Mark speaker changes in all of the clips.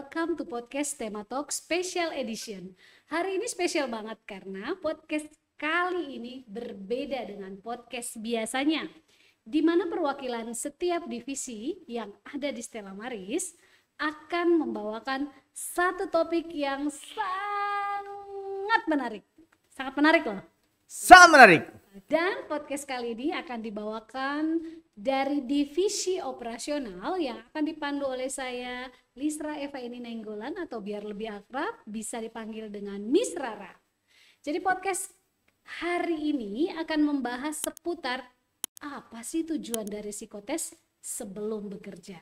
Speaker 1: welcome to podcast Tema Talk Special Edition. Hari ini spesial banget karena podcast kali ini berbeda dengan podcast biasanya, di mana perwakilan setiap divisi yang ada di Stella Maris akan membawakan satu topik yang sangat menarik loh.
Speaker 2: Sangat menarik.
Speaker 1: Dan podcast kali ini akan dibawakan dari divisi operasional yang akan dipandu oleh saya, Lisra Eva ini Nenggolan, atau biar lebih akrab bisa dipanggil dengan Miss Rara. Jadi podcast hari ini akan membahas seputar apa sih tujuan dari psikotes sebelum bekerja.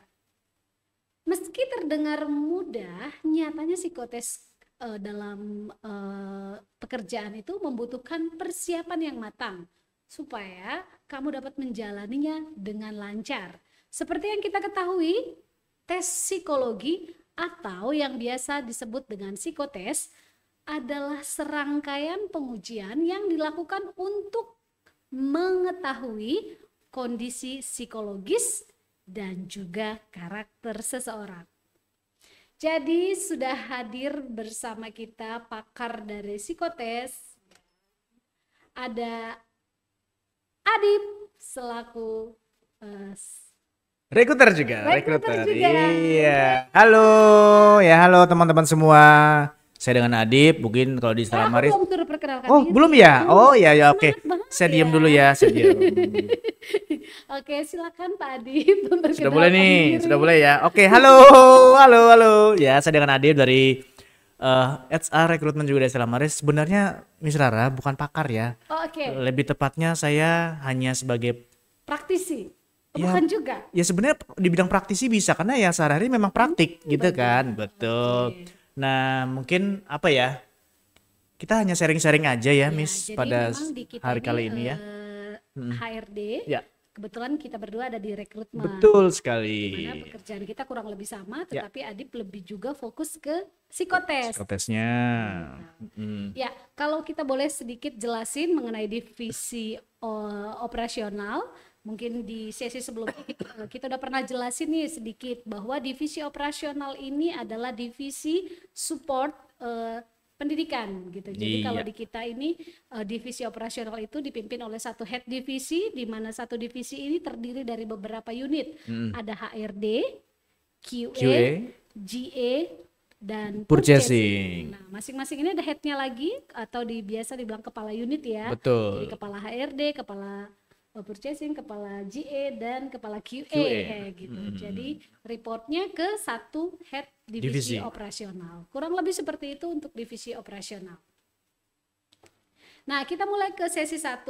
Speaker 1: Meski terdengar mudah, nyatanya psikotes dalam pekerjaan itu membutuhkan persiapan yang matang supaya kamu dapat menjalaninya dengan lancar. Seperti yang kita ketahui, tes psikologi atau yang biasa disebut dengan psikotes adalah serangkaian pengujian yang dilakukan untuk mengetahui kondisi psikologis dan juga karakter seseorang. Jadi sudah hadir bersama kita pakar dari psikotes, ada Adip selaku
Speaker 2: Rekruter juga.
Speaker 1: Iya.
Speaker 2: Halo teman-teman semua. Saya dengan Adip, mungkin kalau di Stella Maris.
Speaker 1: Belum turut perkenalkan diri.
Speaker 2: Belum ya? Oh ya oke.
Speaker 1: Saya
Speaker 2: Saya diam dulu ya,
Speaker 1: Oke, silakan Pak Adip.
Speaker 2: Sudah boleh nih, sudah boleh ya. Oke, halo. Ya, saya dengan Adip dari HR rekrutmen juga dari Stella Maris. Sebenarnya Miss Rara bukan pakar ya.
Speaker 1: Oke.
Speaker 2: Lebih tepatnya saya hanya sebagai
Speaker 1: praktisi.
Speaker 2: Ya,
Speaker 1: bukan juga.
Speaker 2: Ya sebenarnya di bidang praktisi bisa karena ya sehari-hari memang praktik gitu kan. Betul.
Speaker 1: Okay.
Speaker 2: Nah, mungkin apa ya? Kita hanya sharing-sharing aja ya, Miss, pada hari kali ini ya.
Speaker 1: HRD.
Speaker 2: Ya.
Speaker 1: Kebetulan kita berdua ada di rekrutmen.
Speaker 2: Betul sekali.
Speaker 1: Dimana pekerjaan kita kurang lebih sama, tetapi Adip lebih juga fokus ke psikotes.
Speaker 2: Psikotesnya.
Speaker 1: Ya, kalau kita boleh sedikit jelasin mengenai divisi operasional, mungkin di sesi sebelumnya kita udah pernah jelasin nih sedikit bahwa divisi operasional ini adalah divisi support pendidikan gitu. Jadi kalau di kita ini divisi operasional itu dipimpin oleh satu head divisi, di mana satu divisi ini terdiri dari beberapa unit. Ada HRD, QA, GA, dan purchasing. Nah, masing-masing ini ada headnya lagi atau biasa dibilang kepala unit ya.
Speaker 2: Betul.
Speaker 1: Jadi kepala HRD, kepala purchasing, kepala GA, dan kepala QA. Gitu. Jadi reportnya ke satu head divisi operasional. Kurang lebih seperti itu untuk divisi operasional. Nah, kita mulai ke sesi 1.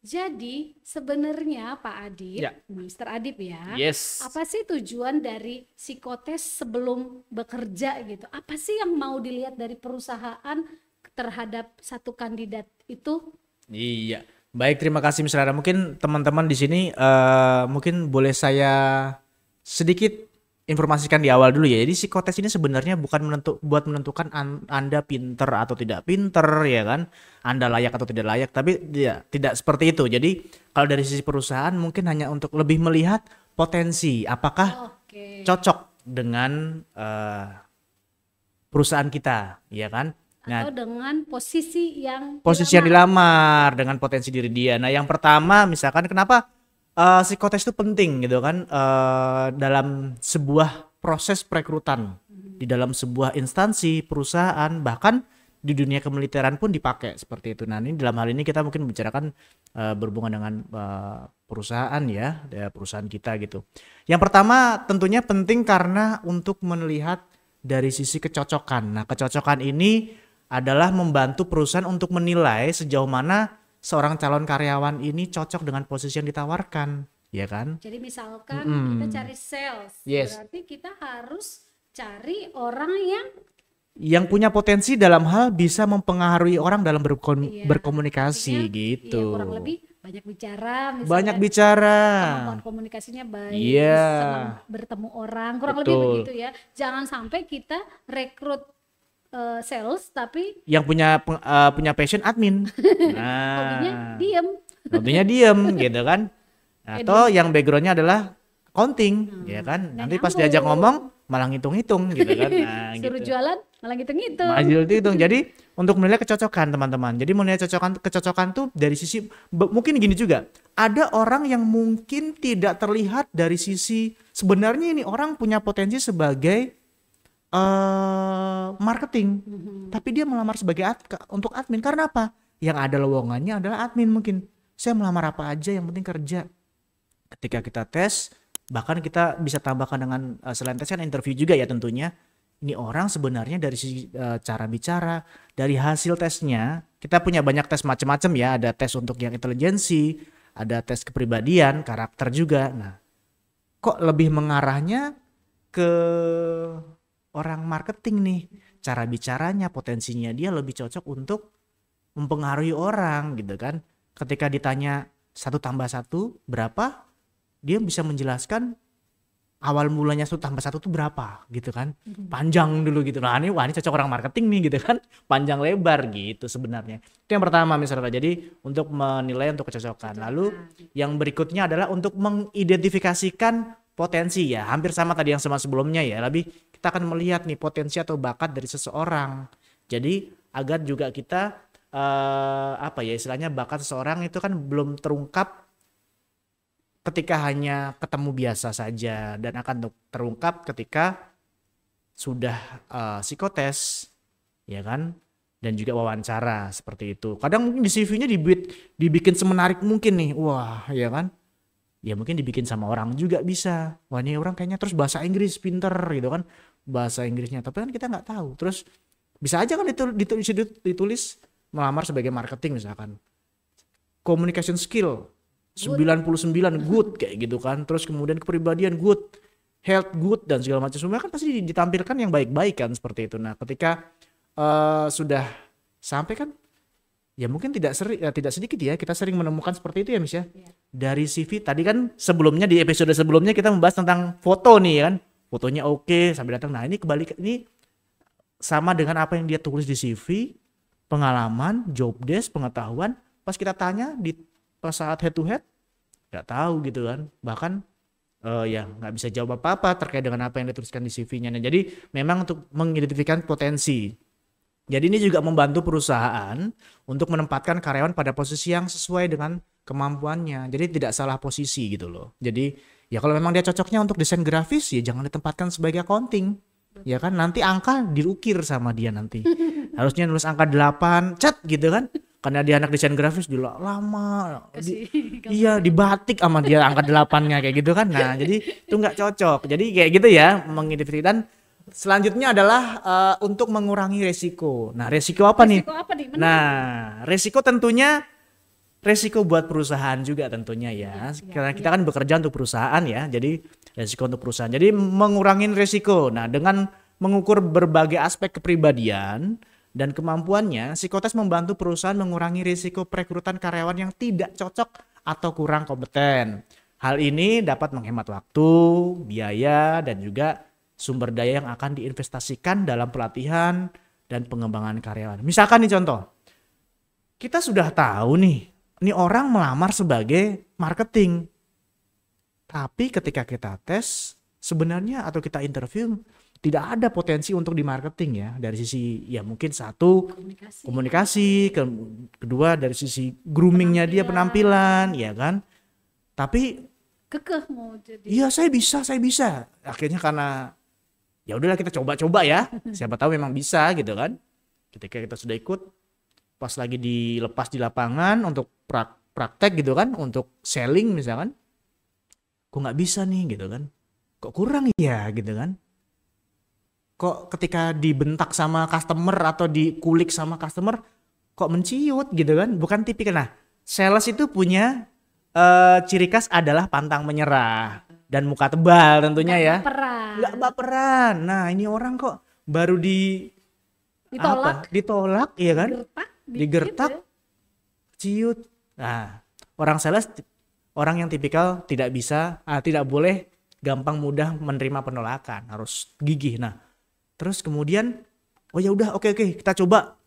Speaker 1: Jadi sebenarnya Pak Adip, Mr. Adip ya, apa sih tujuan dari psikotes sebelum bekerja gitu? Apa sih yang mau dilihat dari perusahaan terhadap satu kandidat itu?
Speaker 2: Iya. Baik, terima kasih Miss Rara. Mungkin teman-teman di sini mungkin boleh saya sedikit informasikan di awal dulu ya. Jadi psikotes ini sebenarnya bukan buat menentukan Anda pinter atau tidak pinter ya kan. Anda layak atau tidak layak, tapi tidak seperti itu. Jadi kalau dari sisi perusahaan mungkin hanya untuk lebih melihat potensi apakah cocok dengan perusahaan kita, ya kan?
Speaker 1: Atau dengan posisi yang
Speaker 2: dilamar, dengan potensi diri dia. Nah, yang pertama misalkan kenapa psikotes itu penting gitu kan, dalam sebuah proses perekrutan, di dalam sebuah instansi, perusahaan, bahkan di dunia kemiliteran pun dipakai seperti itu. Nah, ini dalam hal ini kita mungkin membicarakan berhubungan dengan perusahaan ya, perusahaan kita gitu. Yang pertama tentunya penting karena untuk melihat dari sisi kecocokan. Nah, kecocokan ini adalah membantu perusahaan untuk menilai sejauh mana seorang calon karyawan ini cocok dengan posisi yang ditawarkan, ya kan?
Speaker 1: Jadi misalkan kita cari sales, berarti kita harus cari orang yang
Speaker 2: punya potensi dalam hal bisa mempengaruhi orang dalam berkomunikasi gitu.
Speaker 1: Iya, kurang lebih banyak bicara, kemampuan komunikasinya baik, senang bertemu orang, kurang lebih begitu ya. Jangan sampai kita rekrut sales tapi
Speaker 2: yang punya passion admin.
Speaker 1: Nah,
Speaker 2: hobinya diem gitu kan. Atau yang backgroundnya adalah accounting, ya kan. Nanti pas diajak ngomong malah ngitung-ngitung gitu kan. Nah,
Speaker 1: Suruh
Speaker 2: gitu.
Speaker 1: jualan malah ngitung-ngitung.
Speaker 2: Maju hitung. Jadi untuk menilai kecocokan teman-teman. Jadi menilai kecocokan tuh dari sisi mungkin gini juga. Ada orang yang mungkin tidak terlihat dari sisi sebenarnya ini orang punya potensi sebagai marketing, tapi dia melamar sebagai untuk admin karena apa? Yang ada lowongannya adalah admin mungkin. Saya melamar apa aja yang penting kerja. Ketika kita tes, bahkan kita bisa tambahkan dengan selain tes kan interview juga ya tentunya. Ini orang sebenarnya dari sisi cara bicara, dari hasil tesnya, kita punya banyak tes macam-macam ya. Ada tes untuk yang intelijensi, ada tes kepribadian, karakter juga. Nah, kok lebih mengarahnya ke orang marketing nih. Cara bicaranya, potensinya dia lebih cocok untuk mempengaruhi orang gitu kan. Ketika ditanya 1+1 berapa, dia bisa menjelaskan awal mulanya 1+1 itu berapa gitu kan. Panjang dulu gitu. Nah ini cocok orang marketing nih gitu kan. Panjang lebar gitu sebenarnya. Itu yang pertama misalnya. Jadi untuk menilai untuk kecocokan. Lalu yang berikutnya adalah untuk mengidentifikasikan potensi ya. Hampir sama tadi yang sebelumnya ya. Lebih kita akan melihat nih potensi atau bakat dari seseorang. Jadi agar juga kita istilahnya bakat seseorang itu kan belum terungkap ketika hanya ketemu biasa saja dan akan terungkap ketika sudah psikotes ya kan dan juga wawancara seperti itu. Kadang mungkin di CV-nya dibikin semenarik mungkin nih. Wah, ya kan? Ya mungkin dibikin sama orang juga bisa. Wah, ini orang kayaknya terus bahasa Inggris pinter gitu kan. Bahasa Inggrisnya, tapi kan kita nggak tahu. Terus bisa aja kan ditulis melamar sebagai marketing misalkan. Communication skill 99 good kayak gitu kan. Terus kemudian kepribadian good, health good dan segala macam. Semua kan pasti ditampilkan yang baik-baik kan seperti itu. Nah, ketika sudah sampai kan ya mungkin tidak sedikit ya kita sering menemukan seperti itu ya Miss ya. Dari CV tadi kan sebelumnya di episode sebelumnya kita membahas tentang foto nih kan. Fotonya oke sampai datang. Nah, ini kebalik ini sama dengan apa yang dia tulis di CV, pengalaman, job desk, pengetahuan. Pas kita tanya pas saat head to head nggak tahu gitu kan. Bahkan ya nggak bisa jawab apa-apa terkait dengan apa yang dituliskan di CV-nya. Nah, jadi memang untuk mengidentifikasi potensi. Jadi ini juga membantu perusahaan untuk menempatkan karyawan pada posisi yang sesuai dengan kemampuannya. Jadi tidak salah posisi gitu loh. Jadi ya kalau memang dia cocoknya untuk desain grafis ya jangan ditempatkan sebagai accounting. Ya kan nanti angka diukir sama dia nanti. Harusnya nulis angka 8 cat gitu kan. Karena dia anak desain grafis dulu lama. Iya dibatik sama dia angka 8-nya kayak gitu kan. Nah jadi itu nggak cocok. Jadi kayak gitu ya mengidentifikasi. Dan selanjutnya adalah untuk mengurangi resiko. Nah resiko apa nih? Nah resiko tentunya resiko buat perusahaan juga tentunya ya. Karena kita kan bekerja untuk perusahaan ya. Jadi resiko untuk perusahaan. Jadi mengurangi resiko. Nah dengan mengukur berbagai aspek kepribadian dan kemampuannya, psikotes membantu perusahaan mengurangi risiko perekrutan karyawan yang tidak cocok atau kurang kompeten. Hal ini dapat menghemat waktu, biaya, dan juga sumber daya yang akan diinvestasikan dalam pelatihan dan pengembangan karyawan. Misalkan nih contoh, kita sudah tahu nih, ini orang melamar sebagai marketing. Tapi ketika kita tes, sebenarnya atau kita interview, tidak ada potensi untuk di marketing ya. Dari sisi ya mungkin satu komunikasi, kedua dari sisi groomingnya dia penampilan ya kan. Tapi
Speaker 1: kekeh mau jadi.
Speaker 2: Iya saya bisa. Akhirnya karena ya udahlah kita coba-coba ya. Siapa tahu memang bisa gitu kan. Ketika kita sudah ikut pas lagi dilepas di lapangan untuk praktek gitu kan, untuk selling misalkan. Kok nggak bisa nih gitu kan. Kok kurang ya gitu kan. Kok ketika dibentak sama customer atau dikulik sama customer kok menciut gitu kan, bukan tipikal. Nah sales itu punya ciri khas adalah pantang menyerah dan muka tebal tentunya ya. Nggak baperan. Nah ini orang kok baru ditolak ya kan, digertak ciut. Nah orang sales orang yang tipikal tidak boleh gampang mudah menerima penolakan, harus gigih. Nah terus kemudian oh ya udah oke kita coba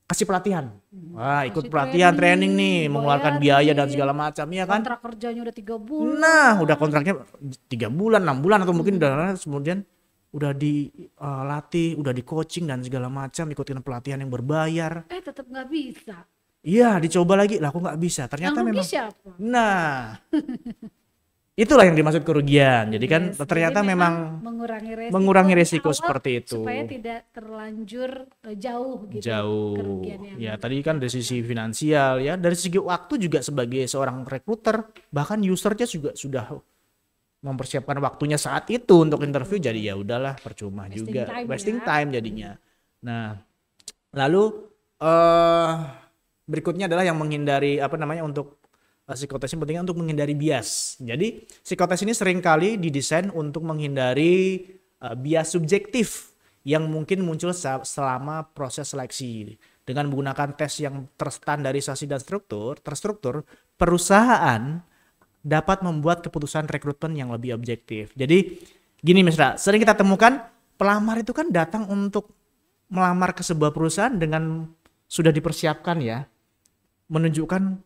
Speaker 2: kasih pelatihan. Wah ikut pelatihan training nih, mengeluarkan biaya dan segala macam ya kan.
Speaker 1: Kontrak kerjanya udah 3 bulan.
Speaker 2: Nah udah kontraknya 3 bulan 6 bulan atau mungkin udah kemudian udah dilatih, udah di coaching dan segala macam, ikutin pelatihan yang berbayar.
Speaker 1: Tetap nggak bisa.
Speaker 2: Iya, dicoba lagi, lah aku nggak bisa. Ternyata
Speaker 1: Yang rugi
Speaker 2: memang,
Speaker 1: siapa?
Speaker 2: nah, itulah yang dimaksud kerugian. Jadi kan
Speaker 1: Yes,
Speaker 2: ternyata
Speaker 1: jadi
Speaker 2: memang
Speaker 1: mengurangi
Speaker 2: mengurangi
Speaker 1: resiko di
Speaker 2: resiko
Speaker 1: awal
Speaker 2: seperti itu.
Speaker 1: supaya tidak terlanjur jauh gitu
Speaker 2: Jauh.
Speaker 1: kerugian yang
Speaker 2: Ya, tadi kan dari
Speaker 1: didapatkan.
Speaker 2: sisi finansial ya, dari segi waktu juga sebagai seorang recruiter, bahkan usernya juga sudah mempersiapkan waktunya saat itu untuk interview, jadi ya udahlah percuma
Speaker 1: Wasting
Speaker 2: juga,
Speaker 1: time
Speaker 2: wasting
Speaker 1: ya.
Speaker 2: time jadinya. Nah, lalu berikutnya adalah yang menghindari apa namanya untuk psikotes ini pentingnya untuk menghindari bias. Jadi psikotes ini seringkali didesain untuk menghindari bias subjektif yang mungkin muncul selama proses seleksi. Dengan menggunakan tes yang terstandarisasi dan terstruktur, perusahaan dapat membuat keputusan rekrutmen yang lebih objektif. Jadi gini Misra, sering kita temukan pelamar itu kan datang untuk melamar ke sebuah perusahaan dengan sudah dipersiapkan ya, menunjukkan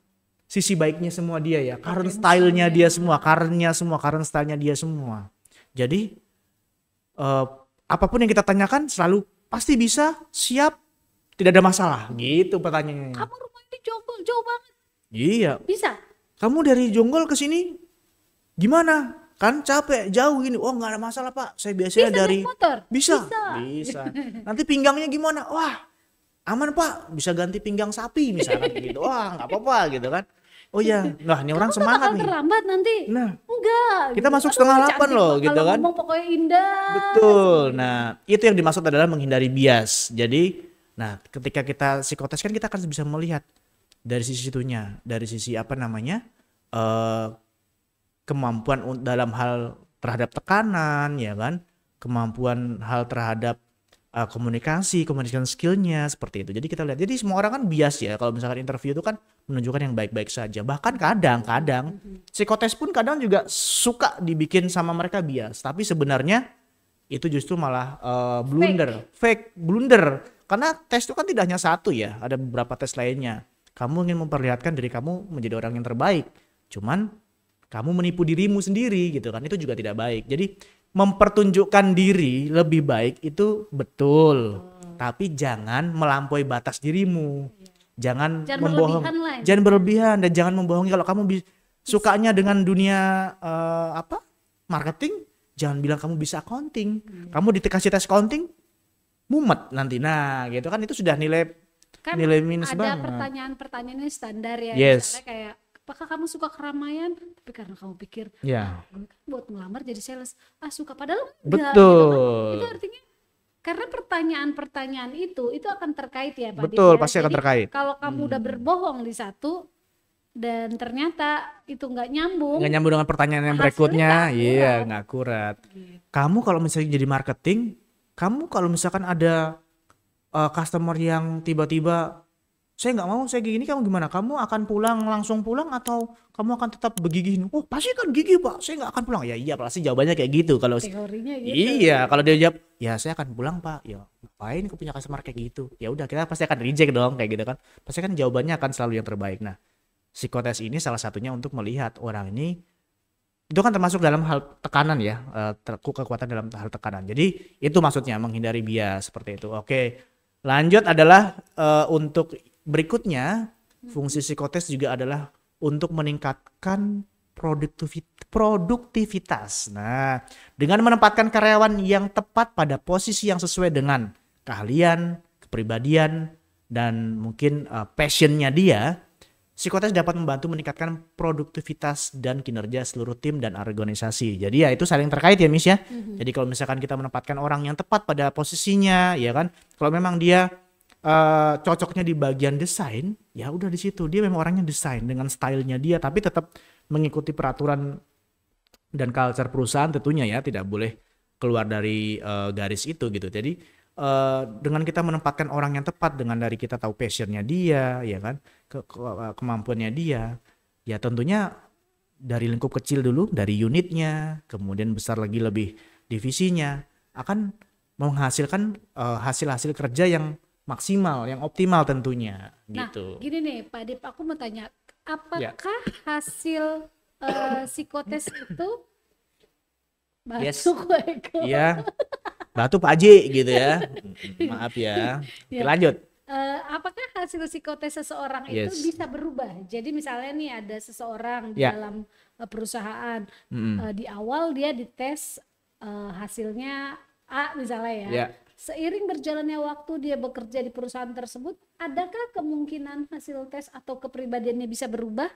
Speaker 2: sisi baiknya semua dia ya, current style-nya dia semua, current style-nya dia semua. Jadi apapun yang kita tanyakan selalu pasti bisa, siap, tidak ada masalah. Gitu pertanyaannya.
Speaker 1: Kamu rumah di Jonggol jauh banget.
Speaker 2: Iya.
Speaker 1: Bisa?
Speaker 2: Kamu dari Jonggol ke sini gimana? Kan capek, jauh gini. Oh, nggak ada masalah, Pak. Saya biasanya
Speaker 1: Bisa
Speaker 2: dari
Speaker 1: naik motor?
Speaker 2: Bisa. Nanti pinggangnya gimana? Wah, aman, Pak. Bisa ganti pinggang sapi misalkan gitu. Wah, nggak apa-apa gitu kan. Oh ya, nah ini orang
Speaker 1: Kamu
Speaker 2: semangat
Speaker 1: bakal
Speaker 2: nih.
Speaker 1: terlambat nanti.
Speaker 2: Nah,
Speaker 1: Enggak.
Speaker 2: kita
Speaker 1: gitu.
Speaker 2: masuk
Speaker 1: Aduh,
Speaker 2: 7:30
Speaker 1: cantik
Speaker 2: loh,
Speaker 1: banget.
Speaker 2: gitu
Speaker 1: Kalau
Speaker 2: kan.
Speaker 1: ngomong pokoknya indah.
Speaker 2: Betul. Nah, itu yang dimaksud adalah menghindari bias. Jadi, nah ketika kita psikotes kan kita akan bisa melihat dari sisi itunya, dari sisi apa namanya, kemampuan dalam hal terhadap tekanan, ya kan, kemampuan hal terhadap communication skillnya seperti itu. Jadi kita lihat. Jadi semua orang kan bias ya. Kalau misalkan interview itu kan menunjukkan yang baik-baik saja. Bahkan kadang psikotes pun kadang juga suka dibikin sama mereka bias. Tapi sebenarnya itu justru malah fake blunder. Karena tes itu kan tidak hanya satu ya. Ada beberapa tes lainnya. Kamu ingin memperlihatkan diri kamu menjadi orang yang terbaik. Cuman kamu menipu dirimu sendiri gitu kan. Itu juga tidak baik. Jadi mempertunjukkan diri lebih baik itu betul, tapi jangan melampaui batas dirimu. Jangan membohong, jangan berlebihan dan jangan membohongi. Kalau kamu sukanya dengan dunia marketing, jangan bilang kamu bisa accounting. Kamu dikasih tes accounting, mumet nanti. Nah, gitu kan itu sudah nilai minus banget.
Speaker 1: Ada pertanyaan-pertanyaannya standar ya,
Speaker 2: yes.
Speaker 1: Misalnya kayak apakah kamu suka keramaian? Tapi karena kamu pikir, gue kan buat ngelamar jadi sales, suka padahal enggak.
Speaker 2: Betul.
Speaker 1: Gitu kan? Itu artinya karena pertanyaan-pertanyaan itu akan terkait ya Pak.
Speaker 2: Betul,
Speaker 1: ya?
Speaker 2: pasti akan terkait.
Speaker 1: Kalau kamu udah berbohong di satu dan ternyata itu nggak nyambung
Speaker 2: dengan pertanyaan yang berikutnya, iya nggak akurat. Gitu. Kamu kalau misalnya jadi marketing, kamu kalau misalkan ada customer yang tiba-tiba saya nggak mau, saya gini, kamu gimana? Kamu akan langsung pulang atau kamu akan tetap begigih? Oh pasti kan gigih Pak, saya nggak akan pulang. Ya iya pasti jawabannya kayak gitu. Kalau
Speaker 1: teorinya gitu.
Speaker 2: Iya, kalau dia jawab, ya saya akan pulang Pak. Ya ngapain aku punya customer kayak gitu? Ya udah kita pasti akan reject dong kayak gitu kan. Pasti kan jawabannya akan selalu yang terbaik. Nah, psikotes ini salah satunya untuk melihat orang ini itu kan termasuk dalam hal tekanan ya, kekuatan dalam hal tekanan. Jadi itu maksudnya menghindari bias seperti itu. Oke, lanjut adalah untuk berikutnya, fungsi psikotes juga adalah untuk meningkatkan produktivitas. Nah, dengan menempatkan karyawan yang tepat pada posisi yang sesuai dengan keahlian, kepribadian, dan mungkin passionnya dia, psikotes dapat membantu meningkatkan produktivitas dan kinerja seluruh tim dan organisasi. Jadi ya itu saling terkait ya Miss ya. Jadi kalau misalkan kita menempatkan orang yang tepat pada posisinya, ya kan, kalau memang dia cocoknya di bagian desain, ya udah di situ dia memang orangnya desain dengan stylenya dia, tapi tetap mengikuti peraturan dan culture perusahaan tentunya ya, tidak boleh keluar dari garis itu gitu. Jadi dengan kita menempatkan orang yang tepat, dengan dari kita tahu passionnya dia, ya kan, kemampuannya dia, ya tentunya dari lingkup kecil dulu, dari unitnya, kemudian besar lagi lebih divisinya, akan menghasilkan hasil-hasil kerja yang maksimal, yang optimal tentunya. Gitu.
Speaker 1: Nah, gini nih Pak Dip, aku mau tanya, apakah hasil psikotes itu masuk
Speaker 2: Iya. Batu Pak Haji gitu ya. Maaf ya. Oke,
Speaker 1: Ya.
Speaker 2: lanjut.
Speaker 1: Apakah hasil psikotes seseorang itu
Speaker 2: Yes.
Speaker 1: bisa berubah? Jadi misalnya nih ada seseorang di
Speaker 2: Ya.
Speaker 1: dalam perusahaan,
Speaker 2: Mm-mm.
Speaker 1: di awal dia dites hasilnya A misalnya ya.
Speaker 2: Ya.
Speaker 1: Seiring berjalannya waktu dia bekerja di perusahaan tersebut, adakah kemungkinan hasil tes atau kepribadiannya bisa berubah?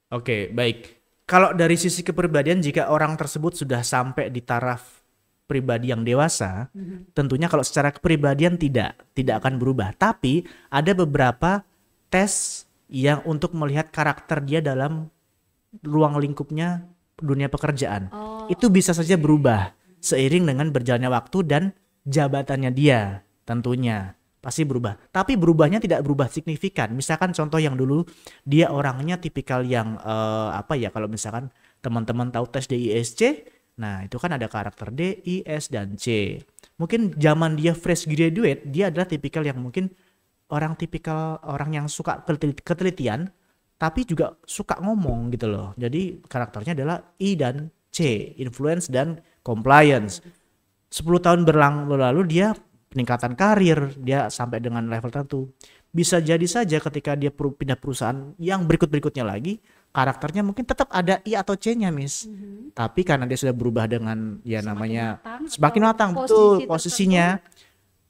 Speaker 2: Oke, baik. Kalau dari sisi kepribadian, jika orang tersebut sudah sampai di taraf pribadi yang dewasa, tentunya kalau secara kepribadian tidak akan berubah. Tapi ada beberapa tes yang untuk melihat karakter dia dalam ruang lingkupnya dunia pekerjaan.
Speaker 1: Oh,
Speaker 2: Itu bisa saja berubah seiring dengan berjalannya waktu dan jabatannya dia, tentunya pasti berubah. Tapi berubahnya tidak berubah signifikan. Misalkan contoh yang dulu dia orangnya tipikal yang apa ya, kalau misalkan teman-teman tahu tes DISC, nah itu kan ada karakter D, I, S, dan C. Mungkin zaman dia fresh graduate, dia adalah tipikal yang mungkin tipikal orang yang suka ketelitian, tapi juga suka ngomong gitu loh. Jadi karakternya adalah I dan C, influence dan compliance. 10 tahun berlalu dia peningkatan karir, dia sampai dengan level tertentu. Bisa jadi saja ketika dia pindah perusahaan yang berikutnya lagi, karakternya mungkin tetap ada I atau C-nya, Miss. Tapi karena dia sudah berubah dengan ya namanya semakin matang, betul posisinya.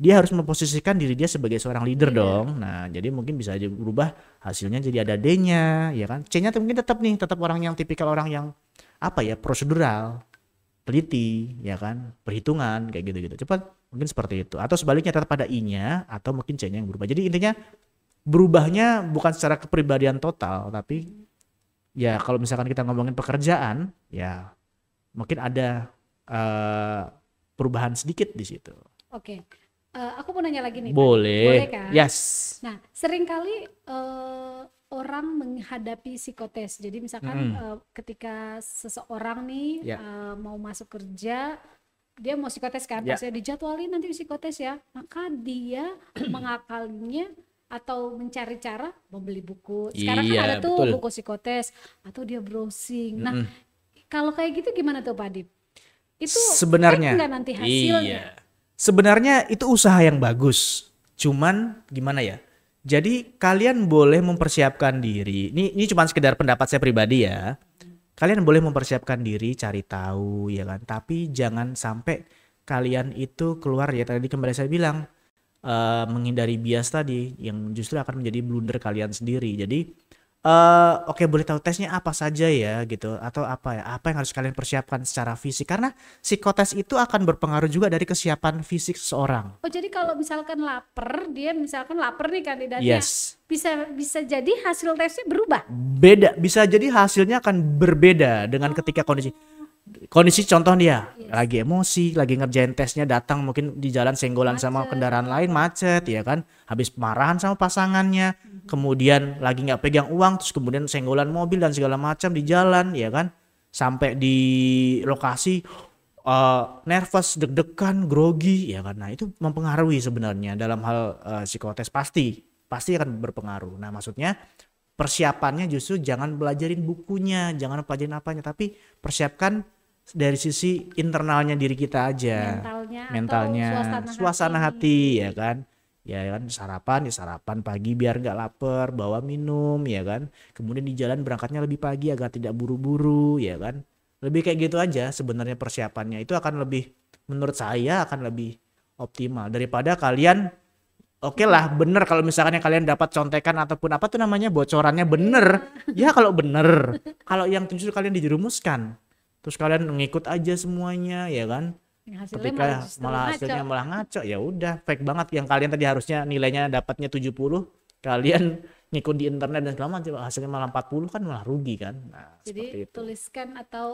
Speaker 2: Dia harus memposisikan diri dia sebagai seorang leader dong. Nah, jadi mungkin bisa aja berubah hasilnya jadi ada D-nya, ya kan? C-nya mungkin tetap orang yang tipikal orang yang apa ya, prosedural, teliti, ya kan, perhitungan kayak gitu-gitu. Cepat mungkin seperti itu. Atau sebaliknya tetap ada I-nya atau mungkin C-nya yang berubah. Jadi intinya berubahnya bukan secara kepribadian total, tapi ya kalau misalkan kita ngomongin pekerjaan, ya mungkin ada perubahan sedikit di situ.
Speaker 1: Oke. Aku mau nanya lagi nih, Pak.
Speaker 2: Boleh.
Speaker 1: Boleh kan?
Speaker 2: Yes.
Speaker 1: Nah, seringkali orang menghadapi psikotes. Jadi misalkan ketika seseorang nih
Speaker 2: Ya.
Speaker 1: mau masuk kerja, dia mau psikotes kan,
Speaker 2: Ya.
Speaker 1: pasti dijadwalin nanti psikotes ya. Maka dia mengakalinya atau mencari cara membeli buku. Sekarang kan
Speaker 2: Iya,
Speaker 1: ada tuh
Speaker 2: betul.
Speaker 1: buku psikotes atau dia browsing. Nah, kalau kayak gitu gimana tuh Pak Adip? Itu
Speaker 2: Sebenarnya
Speaker 1: fake nggak nanti hasilnya?
Speaker 2: iya. Sebenarnya itu usaha yang bagus. Cuman gimana ya? Jadi kalian boleh mempersiapkan diri. Ini cuma sekedar pendapat saya pribadi ya. Kalian boleh mempersiapkan diri, cari tahu ya kan. Tapi jangan sampai kalian itu keluar ya, tadi kembali saya bilang menghindari bias tadi yang justru akan menjadi blunder kalian sendiri. Jadi oke, boleh tahu tesnya apa saja ya gitu, atau apa yang harus kalian persiapkan secara fisik, karena psikotes itu akan berpengaruh juga dari kesiapan fisik seseorang.
Speaker 1: Oh, jadi kalau misalkan lapar, dia misalkan lapar nih kandidatnya,
Speaker 2: Yes.
Speaker 1: bisa jadi hasil tesnya berubah.
Speaker 2: Beda, bisa jadi hasilnya akan berbeda dengan ketika kondisi contoh dia lagi emosi, lagi ngerjain tesnya, datang mungkin di jalan senggolan sama kendaraan lain, macet ya kan, habis marahan sama pasangannya, kemudian lagi nggak pegang uang, terus kemudian senggolan mobil dan segala macam di jalan ya kan, sampai di lokasi nervous, deg-degan, grogi ya kan. Nah, itu mempengaruhi sebenarnya dalam hal psikotes, pasti akan berpengaruh. Nah, maksudnya persiapannya justru jangan belajarin bukunya, jangan pelajarin apanya, tapi persiapkan dari sisi internalnya diri kita aja,
Speaker 1: Mentalnya atau
Speaker 2: suasana hati ya kan. Ya kan, sarapan pagi biar nggak lapar, bawa minum ya kan. Kemudian di jalan berangkatnya lebih pagi agar tidak buru-buru ya kan. Lebih kayak gitu aja sebenarnya persiapannya. Itu akan lebih, menurut saya akan lebih optimal daripada kalian. Oke lah, bener kalau misalkan kalian dapat contekan ataupun apa tuh namanya, bocorannya bener. Ya kalau bener. Kalau yang justru kalian dijerumuskan, terus kalian ngikut aja semuanya ya kan.
Speaker 1: Yang
Speaker 2: Ketika malah hasilnya malah ngaco, ya udah fake banget. Yang kalian tadi harusnya nilainya dapatnya 70, kalian ngikut di internet dan segala macam, hasilnya malah 40, kan malah rugi kan. Nah,
Speaker 1: Jadi
Speaker 2: seperti itu.
Speaker 1: tuliskan atau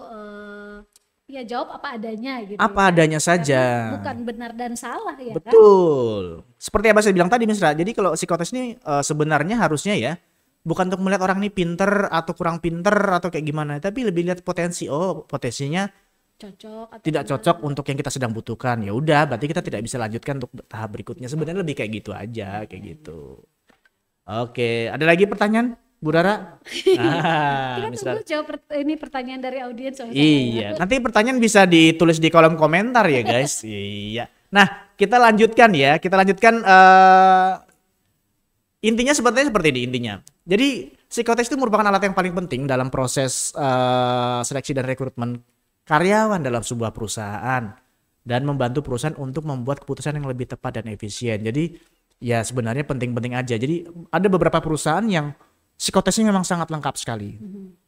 Speaker 1: ya jawab apa adanya gitu.
Speaker 2: Apa
Speaker 1: ya.
Speaker 2: adanya saja.
Speaker 1: Karena bukan benar dan salah ya kan.
Speaker 2: Betul. Seperti apa saya bilang tadi, Misra. Jadi kalau psikotes ini sebenarnya harusnya ya bukan untuk melihat orang ini pinter atau kurang pinter atau kayak gimana, tapi lebih lihat potensi. Oh, potensinya
Speaker 1: Cocok atau
Speaker 2: tidak
Speaker 1: gimana.
Speaker 2: cocok untuk yang kita sedang butuhkan. Ya udah, berarti kita tidak bisa lanjutkan untuk tahap berikutnya. Sebenarnya lebih kayak gitu aja, kayak gitu. Oke, ada lagi pertanyaan, Bu Rara?
Speaker 1: Kita
Speaker 2: Misra.
Speaker 1: tunggu jawab ini pertanyaan dari audiens.
Speaker 2: Iya, nanti pertanyaan bisa ditulis di kolom komentar ya guys. Iya. Nah, kita lanjutkan ya. Kita lanjutkan intinya sebenarnya seperti ini intinya. Jadi psikotes itu merupakan alat yang paling penting dalam proses seleksi dan rekrutmen karyawan dalam sebuah perusahaan dan membantu perusahaan untuk membuat keputusan yang lebih tepat dan efisien. Jadi ya sebenarnya penting-penting aja. Jadi ada beberapa perusahaan yang psikotesnya memang sangat lengkap sekali.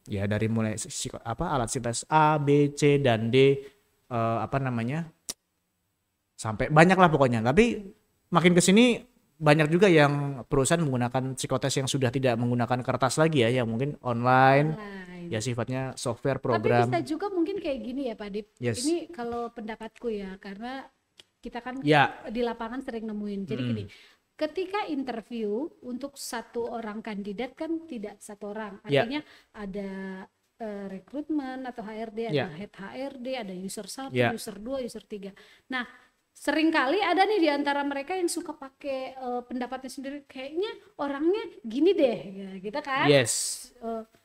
Speaker 2: Ya dari mulai alat psikotes A, B, C dan D sampai banyak lah pokoknya. Tapi makin ke sini banyak juga yang perusahaan menggunakan psikotes yang sudah tidak menggunakan kertas lagi ya, yang mungkin online. Ya sifatnya software program.
Speaker 1: Tapi bisa juga mungkin kayak gini ya Pak Dip.
Speaker 2: Yes.
Speaker 1: Ini kalau pendapatku ya, karena kita kan
Speaker 2: Ya.
Speaker 1: di lapangan sering nemuin. Jadi gini, ketika interview untuk satu orang kandidat kan tidak satu orang. Artinya ada rekrutmen atau HRD, ada head HRD, ada user 1, user 2, user 3. Nah, seringkali ada nih di antara mereka yang suka pakai pendapatnya sendiri, kayaknya orangnya gini deh, ya, gitu kan?
Speaker 2: Yes.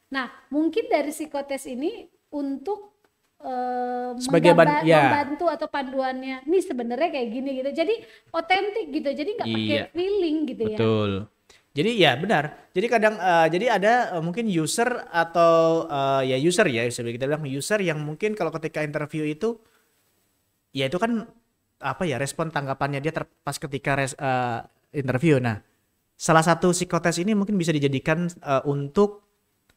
Speaker 1: Nah, mungkin dari psikotes ini untuk
Speaker 2: sebagai
Speaker 1: membantu atau panduannya, nih sebenarnya kayak gini gitu. Jadi otentik gitu, jadi nggak pakai feeling gitu ya.
Speaker 2: Betul. Jadi ya benar. Jadi kadang jadi ada mungkin user atau ya user ya, bisa kita bilang user yang mungkin kalau ketika interview itu, ya itu kan apa ya respon tanggapannya dia pas ketika interview. Nah, salah satu psikotes ini mungkin bisa dijadikan untuk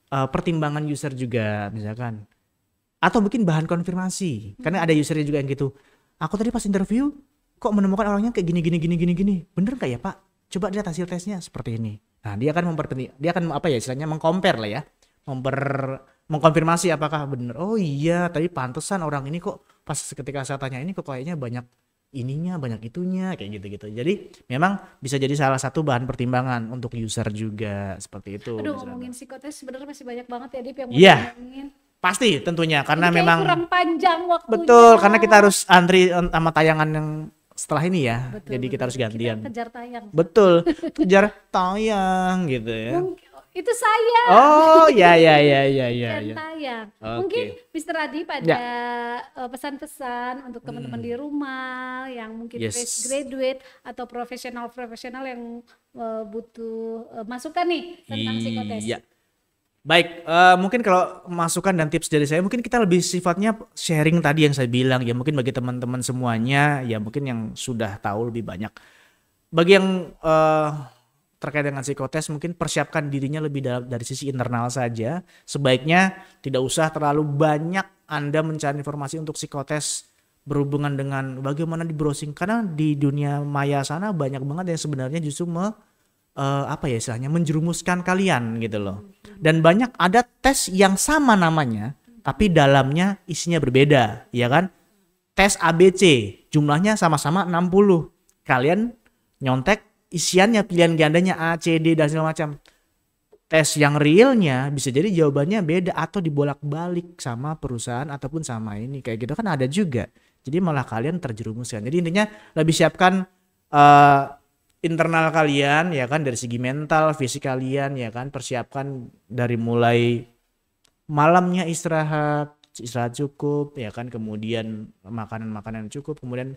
Speaker 2: pertimbangan user juga misalkan, atau mungkin bahan konfirmasi. Karena ada usernya juga yang gitu. Aku tadi pas interview kok menemukan orangnya kayak gini. Bener nggak ya Pak? Coba lihat hasil tesnya seperti ini. Nah, dia akan apa ya istilahnya mengcompare lah ya. Mengkonfirmasi apakah benar. Oh iya, tadi pantesan orang ini kok pas ketika saya tanya ini kok kayaknya banyak ininya, banyak itunya, kayak gitu-gitu. Jadi memang bisa jadi salah satu bahan pertimbangan untuk user juga seperti itu.
Speaker 1: Aduh, ngomongin psikotes sebenarnya masih banyak banget ya Dip yang mau ngomongin.
Speaker 2: Pasti tentunya karena memang
Speaker 1: kurang panjang waktunya.
Speaker 2: Betul, karena kita harus antri sama tayangan yang setelah ini ya.
Speaker 1: Betul,
Speaker 2: jadi kita harus gantian.
Speaker 1: Kita kejar tayang.
Speaker 2: Betul, kejar tayang gitu ya.
Speaker 1: Itu saya.
Speaker 2: Oh, ya.
Speaker 1: Tayang. Mungkin Mr. Adip ada pesan-pesan untuk teman-teman di rumah yang mungkin fresh graduate atau profesional yang butuh masukan nih tentang psikotes.
Speaker 2: Iya. Baik, mungkin kalau masukan dan tips dari saya mungkin kita lebih sifatnya sharing tadi yang saya bilang ya, mungkin bagi teman-teman semuanya ya mungkin yang sudah tahu lebih banyak. Bagi yang terkait dengan psikotes mungkin persiapkan dirinya lebih dari sisi internal saja. Sebaiknya tidak usah terlalu banyak Anda mencari informasi untuk psikotes berhubungan dengan bagaimana di browsing, karena di dunia maya sana banyak banget yang sebenarnya justru istilahnya menjerumuskan kalian gitu loh. Dan banyak ada tes yang sama namanya tapi dalamnya isinya berbeda, ya kan? Tes ABC jumlahnya sama-sama 60. Kalian nyontek isiannya pilihan gandanya A, C, D dan segala macam. Tes yang realnya bisa jadi jawabannya beda atau dibolak-balik sama perusahaan ataupun sama ini. Kayak gitu kan ada juga. Jadi malah kalian terjerumuskan. Jadi intinya lebih siapkan internal kalian ya kan, dari segi mental, fisik kalian ya kan, persiapkan dari mulai malamnya istirahat cukup ya kan, kemudian makanan cukup, kemudian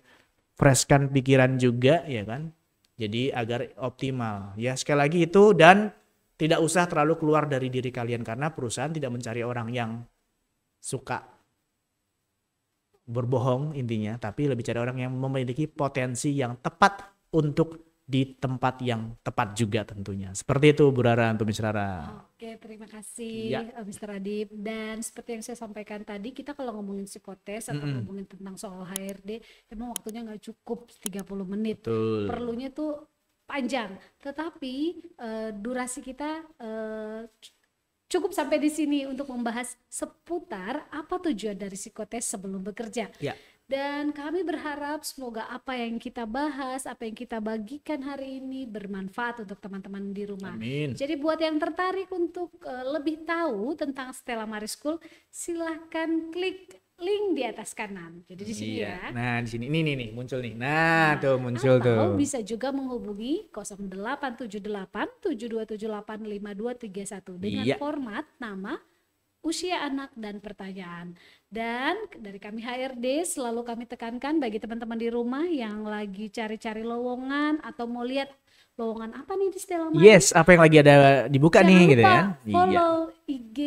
Speaker 2: freshkan pikiran juga ya kan. Jadi agar optimal. Ya sekali lagi itu, dan tidak usah terlalu keluar dari diri kalian karena perusahaan tidak mencari orang yang suka berbohong intinya, tapi lebih cari orang yang memiliki potensi yang tepat untuk di tempat yang tepat juga tentunya. Seperti itu Bu Rara untuk Miss Rara.
Speaker 1: Oke, terima kasih Mr. Adip. Dan seperti yang saya sampaikan tadi, kita kalau ngomongin psikotes atau ngomongin tentang soal HRD, emang waktunya nggak cukup 30 menit.
Speaker 2: Betul.
Speaker 1: Perlunya tuh panjang. Tetapi durasi kita cukup sampai di sini untuk membahas seputar apa tujuan dari psikotes sebelum bekerja.
Speaker 2: Ya.
Speaker 1: Dan kami berharap semoga apa yang kita bahas, apa yang kita bagikan hari ini bermanfaat untuk teman-teman di rumah.
Speaker 2: Amin.
Speaker 1: Jadi buat yang tertarik untuk lebih tahu tentang Stella Marie School, silahkan klik link di atas kanan. Jadi di sini ya.
Speaker 2: Nah di sini ini muncul nih. Nah tuh muncul
Speaker 1: atau
Speaker 2: tuh.
Speaker 1: bisa juga menghubungi 0878 7278 5231 dengan format nama, usia anak dan pertanyaan. Dan dari kami HRD selalu kami tekankan bagi teman-teman di rumah yang lagi cari-cari lowongan atau mau lihat lowongan apa nih di Stella Maris.
Speaker 2: Yes, apa yang lagi ada dibuka
Speaker 1: Jangan
Speaker 2: nih
Speaker 1: lupa
Speaker 2: gitu ya.
Speaker 1: follow IG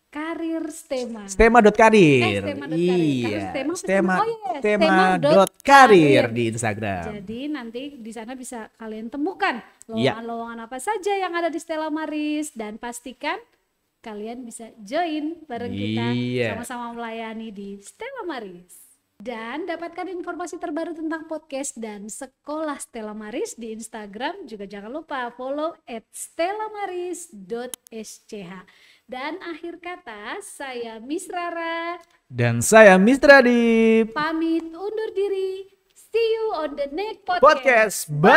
Speaker 1: Karir Stema.
Speaker 2: Stema.karir.
Speaker 1: Stema.karir.
Speaker 2: Iya.
Speaker 1: Karena
Speaker 2: Stema.
Speaker 1: oh iya,
Speaker 2: Stema.karir di Instagram.
Speaker 1: Jadi nanti di sana bisa kalian temukan
Speaker 2: Iya.
Speaker 1: lowongan-lowongan apa saja yang ada di Stella Maris dan pastikan kalian bisa join bareng kita
Speaker 2: Iya.
Speaker 1: sama-sama melayani di Stella Maris. Dan dapatkan informasi terbaru tentang podcast dan sekolah Stella Maris di Instagram. Juga jangan lupa follow @stellamaris.sch. Dan akhir kata, saya Miss Rara
Speaker 2: Dan saya Mr. Adip.
Speaker 1: pamit undur diri. See you on the next
Speaker 2: Podcast. Bye.